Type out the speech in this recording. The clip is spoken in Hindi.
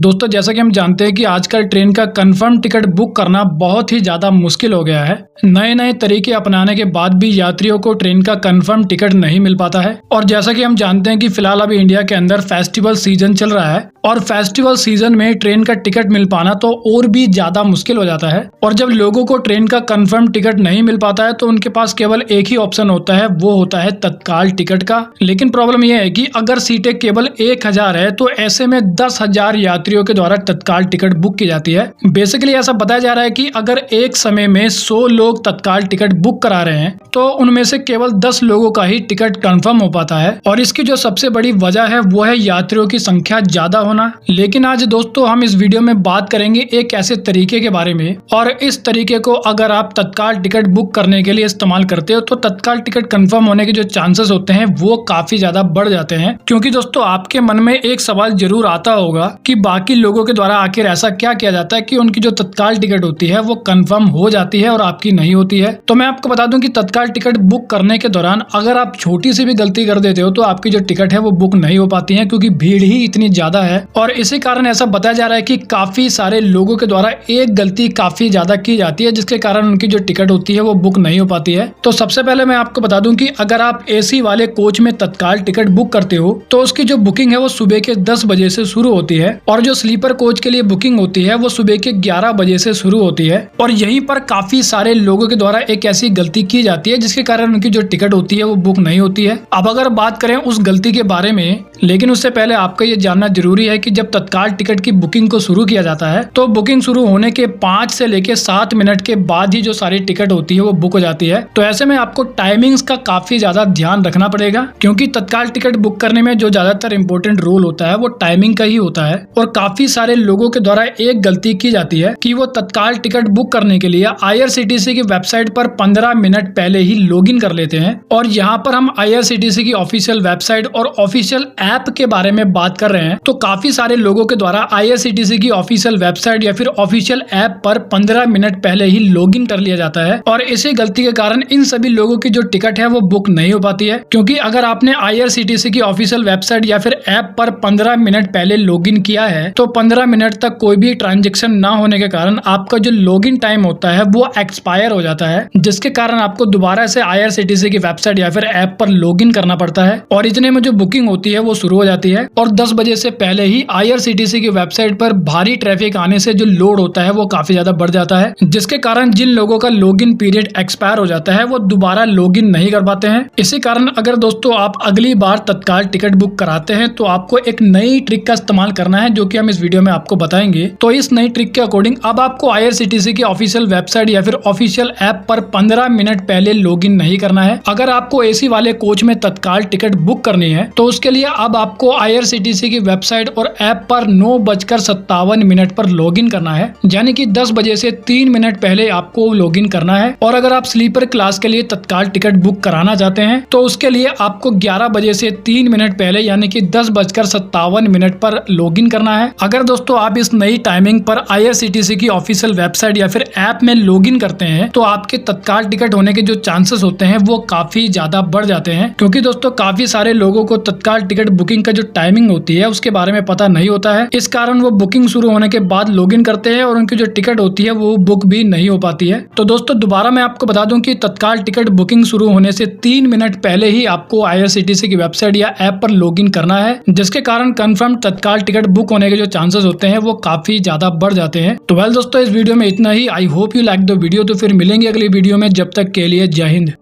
दोस्तों जैसा कि हम जानते हैं कि आजकल ट्रेन का कंफर्म टिकट बुक करना बहुत ही ज़्यादा मुश्किल हो गया है। नए नए तरीके अपनाने के बाद भी यात्रियों को ट्रेन का कंफर्म टिकट नहीं मिल पाता है। और जैसा कि हम जानते हैं कि फिलहाल अभी इंडिया के अंदर फेस्टिवल सीजन चल रहा है और फेस्टिवल सीजन में ट्रेन का टिकट मिल पाना तो और भी ज़्यादा मुश्किल हो जाता है। और जब लोगों को ट्रेन का कंफर्म टिकट नहीं मिल पाता है तो उनके पास केवल एक ही ऑप्शन होता है, वो होता है तत्काल टिकट का। लेकिन प्रॉब्लम यह है कि अगर सीटें केवल 1000 है तो ऐसे में 10,000 यात्रियों के द्वारा तत्काल टिकट बुक की जाती है। बेसिकली ऐसा बताया जा रहा है कि अगर एक समय में 100 लोग तत्काल टिकट बुक करा रहे हैं तो उनमें से केवल 10 लोगों का ही टिकट कंफर्म हो पाता है। और इसकी जो सबसे बड़ी वजह है वो है यात्रियों की संख्या ज्यादा होना। लेकिन आज दोस्तों हम इस वीडियो में बात करेंगे एक ऐसे तरीके के बारे में, और इस तरीके को अगर आप तत्काल टिकट बुक करने के लिए इस्तेमाल करते हो तो तत्काल टिकट कंफर्म होने के जो चांसेस होते हैं वो काफी ज्यादा बढ़ जाते हैं। क्योंकि दोस्तों आपके मन में एक सवाल जरूर आता होगा कि बाकी लोगों के द्वारा आखिर ऐसा क्या किया जाता है कि उनकी जो तत्काल टिकट होती है वो कंफर्म हो जाती है और आपकी नहीं होती है। तो मैं आपको बता दूं कि तत्काल टिकट बुक करने के दौरान अगर आप छोटी सी भी गलती कर देते हो तो आपकी जो टिकट है वो बुक नहीं हो पाती है, क्योंकि भीड़ ही इतनी ज्यादा है। और इसी कारण ऐसा बताया जा रहा है कि काफी सारे लोगों के द्वारा एक गलती काफी ज्यादा की जाती है, जिसके कारण उनकी जो टिकट होती है वो बुक नहीं हो पाती है। तो सबसे पहले मैं आपको बता दूं कि अगर आप एसी वाले कोच में तत्काल टिकट बुक करते हो तो उसकी जो बुकिंग है वो सुबह के 10 बजे से शुरू होती है, और जो स्लीपर कोच के लिए बुकिंग होती है वो सुबह के 11 बजे से शुरू होती है। और यहीं पर काफी सारे लोगों के द्वारा एक ऐसी गलती की जाती है जिसके कारण उनकी जो टिकट होती है वो बुक नहीं होती है। अब अगर बात करें उस गलती के बारे में, लेकिन उससे पहले आपको ये जानना जरूरी है कि जब तत्काल टिकट की बुकिंग को शुरू किया जाता है तो बुकिंग शुरू होने के 5 से लेके 7 मिनट के बाद ही जो सारी टिकट होती है वो बुक हो जाती है। तो ऐसे में आपको टाइमिंग्स का काफी ज्यादा ध्यान रखना पड़ेगा, क्योंकि तत्काल टिकट बुक करने में जो ज्यादातर इंपॉर्टेंट रोल होता है वो टाइमिंग का ही होता है। और काफी सारे लोगों के द्वारा एक गलती की जाती है कि वो तत्काल टिकट बुक करने के लिए IRCTC की वेबसाइट पर 15 मिनट पहले ही लॉगिन कर लेते हैं। और यहाँ पर हम IRCTC की ऑफिशियल वेबसाइट और ऑफिशियल ऐप के बारे में बात कर रहे हैं। तो काफी सारे लोगों के द्वारा IRCTC की ऑफिशियल वेबसाइट या फिर ऑफिशियल ऐप पर 15 मिनट पहले ही लॉगिन कर लिया जाता है, और इसी गलती के कारण इन सभी लोगों की जो टिकट है वो बुक नहीं हो पाती है। क्योंकि अगर आपने IRCTC की ऑफिशियल वेबसाइट या फिर ऐप पर 15 मिनट पहले लॉगिन किया है तो 15 मिनट तक कोई भी ट्रांजैक्शन ना होने के कारण आपका जो लॉगिन टाइम होता है वो एक्सपायर हो जाता है, जिसके कारण आपको दोबारा से IRCTC की वेबसाइट या फिर ऐप पर लॉगिन करना पड़ता है। और इतने में जो बुकिंग होती है वो शुरू हो जाती है, और 10 बजे से पहले ही IRCTC की वेबसाइट पर भारी ट्रैफिक आने से जो लोड होता है वो काफी ज्यादा बढ़ जाता है, जिसके कारण जिन लोगों का लॉगिन पीरियड एक्सपायर हो जाता है वो दोबारा लॉगिन नहीं कर पाते हैं। इसी कारण अगर दोस्तों आप अगली बार तत्काल टिकट बुक कराते हैं तो आपको एक नई ट्रिक का इस्तेमाल करना है, जो कि हम इस वीडियो में आपको बताएंगे। तो इस नई ट्रिक के अकॉर्डिंग अब आपको IRCTC की ऑफिशियल वेबसाइट या फिर ऑफिशियल ऐप पर 15 मिनट पहले लॉगिन नहीं करना है। अगर आपको एसी वाले कोच में तत्काल टिकट बुक करनी है तो उसके लिए अब आपको IRCTC की वेबसाइट और ऐप पर 9:57 पर लॉगिन करना है, यानी कि 10 बजे से 3 मिनट पहले आपको लॉगिन करना है। और अगर आप स्लीपर क्लास के लिए तत्काल टिकट बुक कराना चाहते हैं तो उसके लिए आपको 11 बजे से 3 मिनट पहले यानी कि 10:57 पर लॉगिन करना है। अगर दोस्तों आप इस नई टाइमिंग पर IRCTC की ऑफिशियल वेबसाइट या फिर ऐप में लॉगिन करते हैं तो आपके तत्काल टिकट होने के जो चांसेस होते हैं वो काफी ज्यादा बढ़ जाते हैं। क्योंकि दोस्तों काफी सारे लोगों को तत्काल टिकट बुकिंग का जो टाइमिंग होती है उसके बारे में पता नहीं होता है, इस कारण वो बुकिंग शुरू होने के बाद लॉगिन करते हैं और उनकी जो टिकट होती है वो बुक भी नहीं हो पाती है। तो दोस्तों दोबारा मैं आपको बता दूं कि तत्काल टिकट बुकिंग शुरू होने से 3 मिनट पहले ही आपको IRCTC की वेबसाइट या ऐप पर लॉगिन करना है, जिसके कारण कंफर्म तत्काल टिकट बुक होने के जो चांसेस होते हैं वो काफी ज्यादा बढ़ जाते हैं। तो वेल दोस्तों इस वीडियो में इतना ही। I hope you like the video. तो फिर मिलेंगे अगली वीडियो में, जब तक के लिए जय हिंद।